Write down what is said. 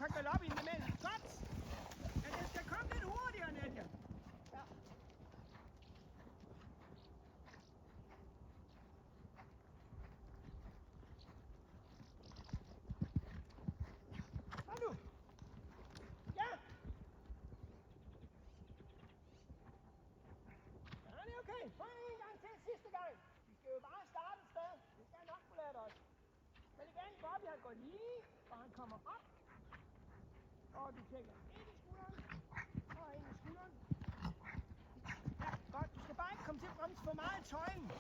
kan galoppe ind imellem. Godt! Men den skal komme lidt hurtigere, Nadia. Ja. Kom nu! Ja! Ja, det er okay. Prøv en gang til sidste gang. Vi skal jo bare starte et sted. Det skal jeg nok kunne lære os. Men igen, Bobby han går lige, og han kommer op. Og du tjekker ind i skulderen. Og ind i skulderen. Ja, godt. Du skal bare ikke komme til at bremse for meget i tøjen.